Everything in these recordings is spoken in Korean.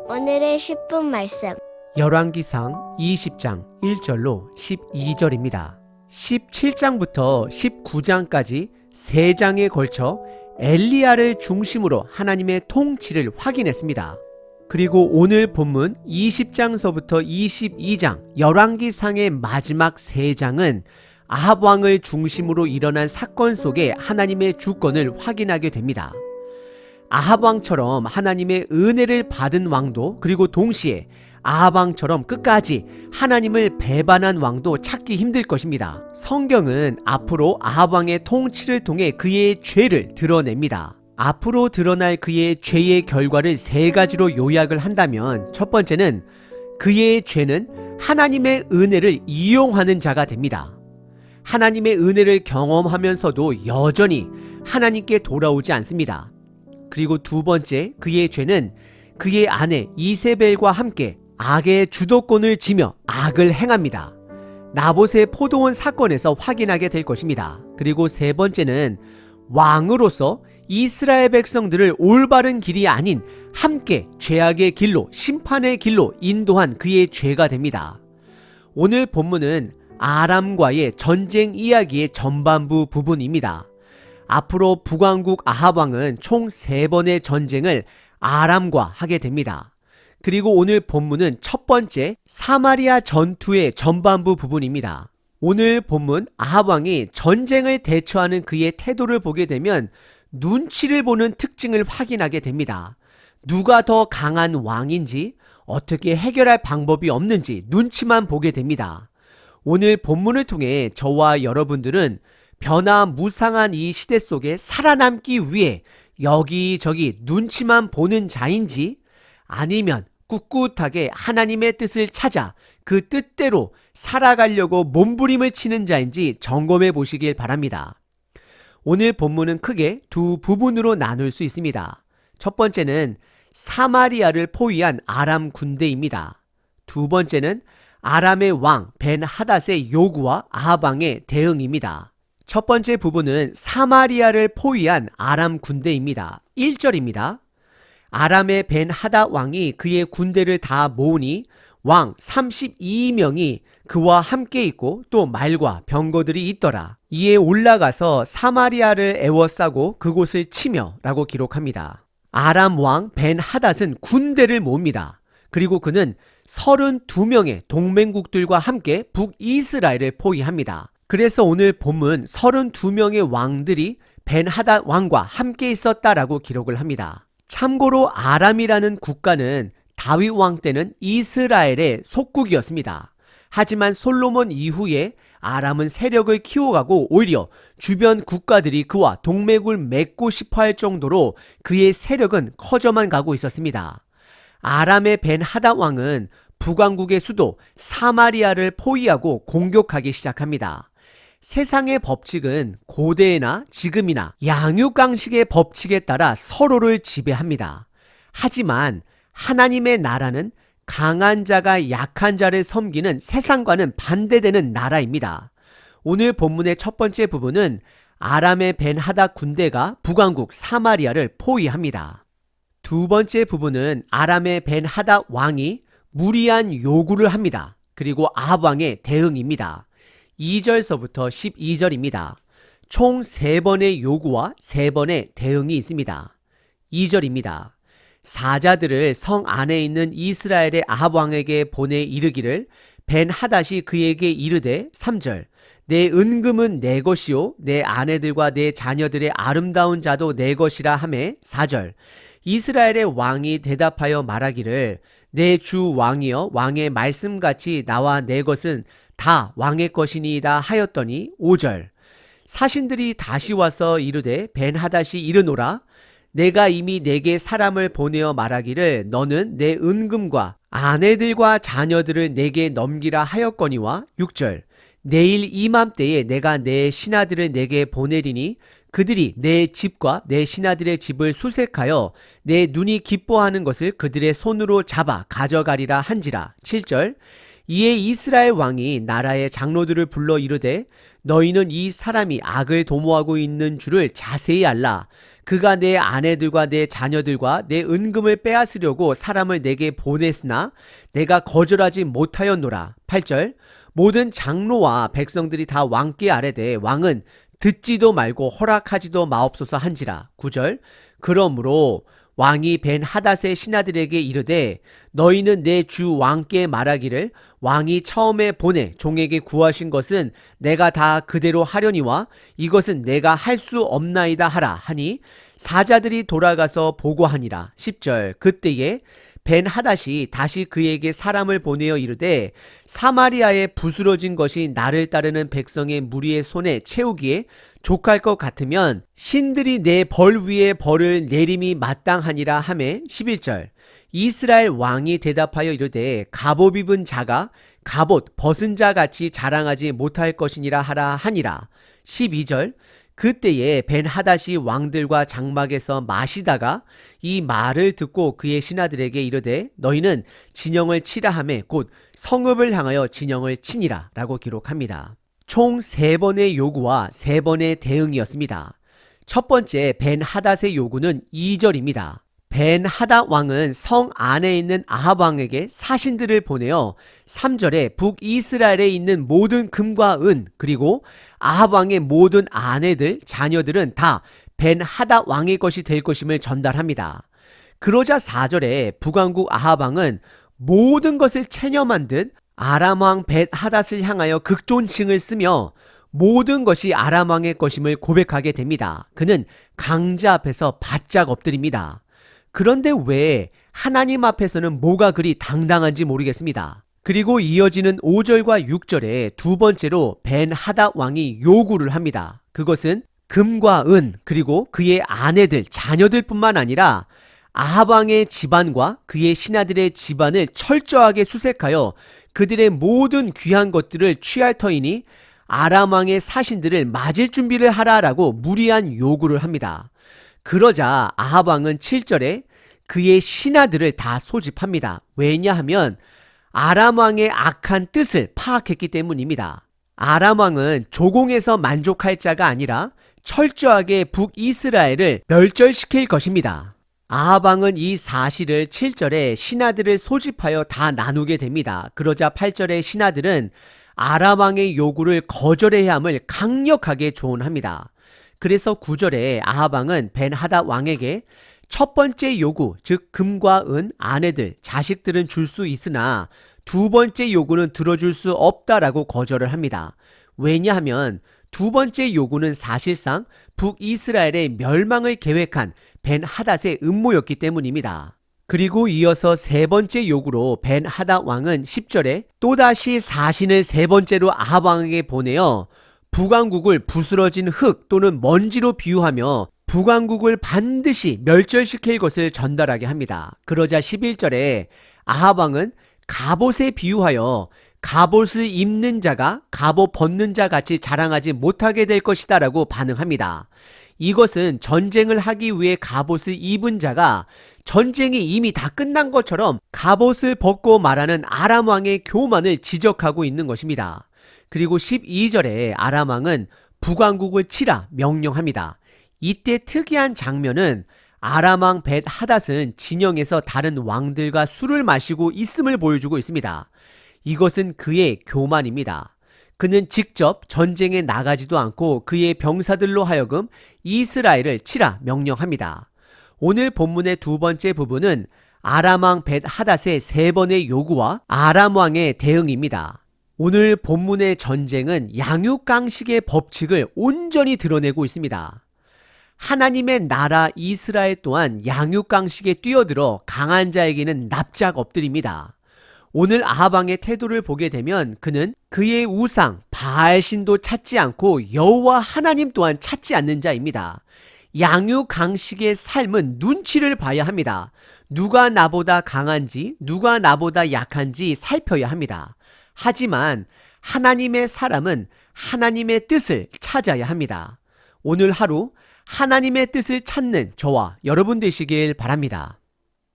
오늘의 10분 말씀. 열왕기상 20장 1절로 12절입니다. 17장부터 19장까지 3장에 걸쳐 엘리야를 중심으로 하나님의 통치를 확인했습니다. 그리고 오늘 본문 20장서부터 22장 열왕기상의 마지막 3장은 아합 왕을 중심으로 일어난 사건 속에 하나님의 주권을 확인하게 됩니다. 아합 왕처럼 하나님의 은혜를 받은 왕도, 그리고 동시에 아합 왕처럼 끝까지 하나님을 배반한 왕도 찾기 힘들 것입니다. 성경은 앞으로 아합 왕의 통치를 통해 그의 죄를 드러냅니다. 앞으로 드러날 그의 죄의 결과를 3가지로 요약을 한다면, 첫 번째는 그의 죄는 하나님의 은혜를 이용하는 자가 됩니다. 하나님의 은혜를 경험하면서도 여전히 하나님께 돌아오지 않습니다. 그리고 두 번째, 그의 죄는 그의 아내 이세벨과 함께 악의 주도권을 지며 악을 행합니다. 나봇의 포도원 사건에서 확인하게 될 것입니다. 그리고 세 번째는 왕으로서 이스라엘 백성들을 올바른 길이 아닌 함께 죄악의 길로, 심판의 길로 인도한 그의 죄가 됩니다. 오늘 본문은 아람과의 전쟁 이야기의 전반부 부분입니다. 앞으로 북왕국 아합 왕은 총 3번의 전쟁을 아람과 하게 됩니다. 그리고 오늘 본문은 첫 번째 사마리아 전투의 전반부 부분입니다. 오늘 본문 아합 왕이 전쟁을 대처하는 그의 태도를 보게 되면 눈치를 보는 특징을 확인하게 됩니다. 누가 더 강한 왕인지, 어떻게 해결할 방법이 없는지 눈치만 보게 됩니다. 오늘 본문을 통해 저와 여러분들은 변화무쌍한 이 시대 속에 살아남기 위해 여기저기 눈치만 보는 자인지, 아니면 꿋꿋하게 하나님의 뜻을 찾아 그 뜻대로 살아가려고 몸부림을 치는 자인지 점검해 보시길 바랍니다. 오늘 본문은 크게 두 부분으로 나눌 수 있습니다. 첫 번째는 사마리아를 포위한 아람 군대입니다. 두 번째는 아람의 왕 벤하닷의 요구와 아합 왕의 대응입니다. 첫 번째 부분은 사마리아를 포위한 아람 군대입니다. 1절입니다. 아람의 벤하닷 왕이 그의 군대를 다 모으니 왕 32명이 그와 함께 있고 또 말과 병거들이 있더라. 이에 올라가서 사마리아를 에워싸고 그곳을 치며 라고 기록합니다. 아람 왕 벤하닷은 군대를 모읍니다. 그리고 그는 32명의 동맹국들과 함께 북이스라엘을 포위합니다. 그래서 오늘 본문 32명의 왕들이 벤하닷 왕과 함께 있었다라고 기록을 합니다. 참고로 아람이라는 국가는 다윗 왕 때는 이스라엘의 속국이었습니다. 하지만 솔로몬 이후에 아람은 세력을 키워가고 오히려 주변 국가들이 그와 동맹을 맺고 싶어 할 정도로 그의 세력은 커져만 가고 있었습니다. 아람의 벤하닷 왕은 북왕국의 수도 사마리아를 포위하고 공격하기 시작합니다. 세상의 법칙은 고대나 지금이나 양육강식의 법칙에 따라 서로를 지배합니다. 하지만 하나님의 나라는 강한 자가 약한 자를 섬기는 세상과는 반대되는 나라입니다. 오늘 본문의 첫 번째 부분은 아람의 벤하닷 군대가 북왕국 사마리아를 포위합니다. 두 번째 부분은 아람의 벤하닷 왕이 무리한 요구를 합니다. 그리고 아합 왕의 대응입니다. 2절서부터 12절입니다. 총 3번의 요구와 3번의 대응이 있습니다. 2절입니다. 사자들을 성 안에 있는 이스라엘의 아합 왕에게 보내 이르기를 벤하닷이 그에게 이르되 3절 내 은금은 내 것이요 내 아내들과 내 자녀들의 아름다운 자도 내 것이라 하매 4절 이스라엘의 왕이 대답하여 말하기를 내 주 왕이여 왕의 말씀같이 나와 내 것은 다 왕의 것이니이다 하였더니 5절 사신들이 다시 와서 이르되 벤하닷이 이르노라 내가 이미 내게 사람을 보내어 말하기를 너는 내 은금과 아내들과 자녀들을 내게 넘기라 하였거니와 6절 내일 이맘때에 내가 내 신하들을 내게 보내리니 그들이 내 집과 내 신하들의 집을 수색하여 내 눈이 기뻐하는 것을 그들의 손으로 잡아 가져가리라 한지라. 7절 이에 이스라엘 왕이 나라의 장로들을 불러 이르되 너희는 이 사람이 악을 도모하고 있는 줄을 자세히 알라. 그가 내 아내들과 내 자녀들과 내 은금을 빼앗으려고 사람을 내게 보냈으나 내가 거절하지 못하였노라. 8절 모든 장로와 백성들이 다 왕께 아뢰되 왕은 듣지도 말고 허락하지도 마옵소서 한지라. 9절 그러므로 왕이 벤 하닷의 신하들에게 이르되 너희는 내 주 왕께 말하기를 왕이 처음에 보내 종에게 구하신 것은 내가 다 그대로 하려니와 이것은 내가 할 수 없나이다 하라 하니 사자들이 돌아가서 보고하니라. 10절 그때에 벤 하닷이 다시 그에게 사람을 보내어 이르되 사마리아에 부스러진 것이 나를 따르는 백성의 무리의 손에 채우기에 족할 것 같으면 신들이 내 벌 위에 벌을 내림이 마땅하니라 하매 11절 이스라엘 왕이 대답하여 이르되 갑옷 입은 자가 갑옷 벗은 자 같이 자랑하지 못할 것이니라 하라 하니라. 12절 그때에 벤 하닷이 왕들과 장막에서 마시다가 이 말을 듣고 그의 신하들에게 이르되 너희는 진영을 치라 하매 곧 성읍을 향하여 진영을 치니라 라고 기록합니다. 총 3번의 요구와 3번의 대응이었습니다. 첫 번째 벤 하닷의 요구는 2절입니다. 벤 하닷 왕은 성 안에 있는 아합 왕에게 사신들을 보내어 3절에 북이스라엘에 있는 모든 금과 은 그리고 아합 왕의 모든 아내들, 자녀들은 다 벤 하닷 왕의 것이 될 것임을 전달합니다. 그러자 4절에 북왕국 아합 왕은 모든 것을 체념한 듯 아람 왕 벤 하닷을 향하여 극존칭을 쓰며 모든 것이 아람 왕의 것임을 고백하게 됩니다. 그는 강자 앞에서 바짝 엎드립니다. 그런데 왜 하나님 앞에서는 뭐가 그리 당당한지 모르겠습니다. 그리고 이어지는 5절과 6절에 두 번째로 벤 하닷 왕이 요구를 합니다. 그것은 금과 은 그리고 그의 아내들, 자녀들 뿐만 아니라 아합 왕의 집안과 그의 신하들의 집안을 철저하게 수색하여 그들의 모든 귀한 것들을 취할 터이니 아람 왕의 사신들을 맞을 준비를 하라라고 무리한 요구를 합니다. 그러자 아합 왕은 7절에 그의 신하들을 다 소집합니다. 왜냐하면 아람 왕의 악한 뜻을 파악했기 때문입니다. 아람 왕은 조공에서 만족할 자가 아니라 철저하게 북이스라엘을 멸절시킬 것입니다. 아합 왕은 이 사실을 7절에 신하들을 소집하여 다 나누게 됩니다. 그러자 8절에 신하들은 아람 왕의 요구를 거절해야 함을 강력하게 조언합니다. 그래서 9절에 아합 왕은 벤 하닷 왕에게 첫 번째 요구, 즉 금과 은, 아내들, 자식들은 줄 수 있으나 두 번째 요구는 들어줄 수 없다라고 거절을 합니다. 왜냐하면 두 번째 요구는 사실상 북이스라엘의 멸망을 계획한 벤 하닷의 음모였기 때문입니다. 그리고 이어서 세 번째 요구로 벤 하닷 왕은 10절에 또다시 사신을 세 번째로 아합 왕에게 보내어 북왕국을 부스러진 흙 또는 먼지로 비유하며 북왕국을 반드시 멸절시킬 것을 전달하게 합니다. 그러자 11절에 아합 왕은 갑옷에 비유하여 갑옷을 입는 자가 갑옷 벗는 자 같이 자랑하지 못하게 될 것이다 라고 반응합니다. 이것은 전쟁을 하기 위해 갑옷을 입은 자가 전쟁이 이미 다 끝난 것처럼 갑옷을 벗고 말하는 아람 왕의 교만을 지적하고 있는 것입니다. 그리고 12절에 아람 왕은 북왕국을 치라 명령합니다. 이때 특이한 장면은 아람 왕 벳 하닷은 진영에서 다른 왕들과 술을 마시고 있음을 보여주고 있습니다. 이것은 그의 교만입니다. 그는 직접 전쟁에 나가지도 않고 그의 병사들로 하여금 이스라엘을 치라 명령합니다. 오늘 본문의 두 번째 부분은 아람 왕 벳 하닷의 세 번의 요구와 아람 왕의 대응입니다. 오늘 본문의 전쟁은 양육강식의 법칙을 온전히 드러내고 있습니다. 하나님의 나라 이스라엘 또한 양육강식에 뛰어들어 강한 자에게는 납작 엎드립니다. 오늘 아합 왕의 태도를 보게 되면 그는 그의 우상 바알신도 찾지 않고 여호와 하나님 또한 찾지 않는 자입니다. 양육강식의 삶은 눈치를 봐야 합니다. 누가 나보다 강한지 누가 나보다 약한지 살펴야 합니다. 하지만 하나님의 사람은 하나님의 뜻을 찾아야 합니다. 오늘 하루 하나님의 뜻을 찾는 저와 여러분 되시길 바랍니다.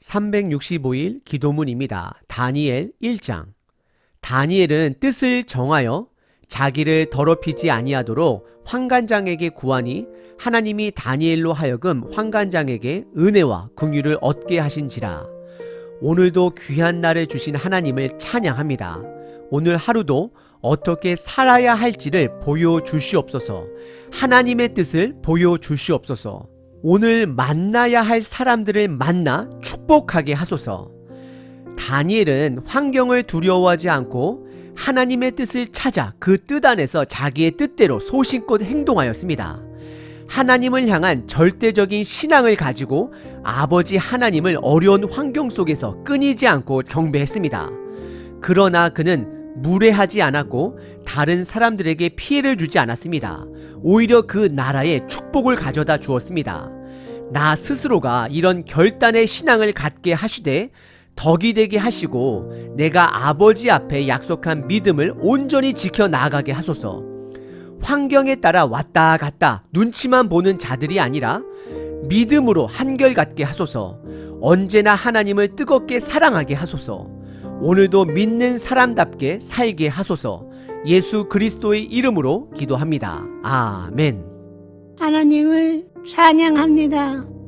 365일 기도문입니다. 다니엘 1장. 다니엘은 뜻을 정하여 자기를 더럽히지 아니하도록 환관장에게 구하니 하나님이 다니엘로 하여금 환관장에게 은혜와 긍휼을 얻게 하신지라. 오늘도 귀한 날을 주신 하나님을 찬양합니다. 오늘 하루도 어떻게 살아야 할지를 보여주시옵소서. 하나님의 뜻을 보여주시옵소서. 오늘 만나야 할 사람들을 만나 축복하게 하소서. 다니엘은 환경을 두려워하지 않고 하나님의 뜻을 찾아 그 뜻 안에서 자기의 뜻대로 소신껏 행동하였습니다. 하나님을 향한 절대적인 신앙을 가지고 아버지 하나님을 어려운 환경 속에서 끊이지 않고 경배했습니다. 그러나 그는 무례하지 않았고 다른 사람들에게 피해를 주지 않았습니다. 오히려 그 나라에 축복을 가져다 주었습니다. 나 스스로가 이런 결단의 신앙을 갖게 하시되 덕이 되게 하시고 내가 아버지 앞에 약속한 믿음을 온전히 지켜 나가게 하소서. 환경에 따라 왔다 갔다 눈치만 보는 자들이 아니라 믿음으로 한결같게 하소서. 언제나 하나님을 뜨겁게 사랑하게 하소서. 오늘도 믿는 사람답게 살게 하소서. 예수 그리스도의 이름으로 기도합니다. 아멘. 하나님을 찬양합니다.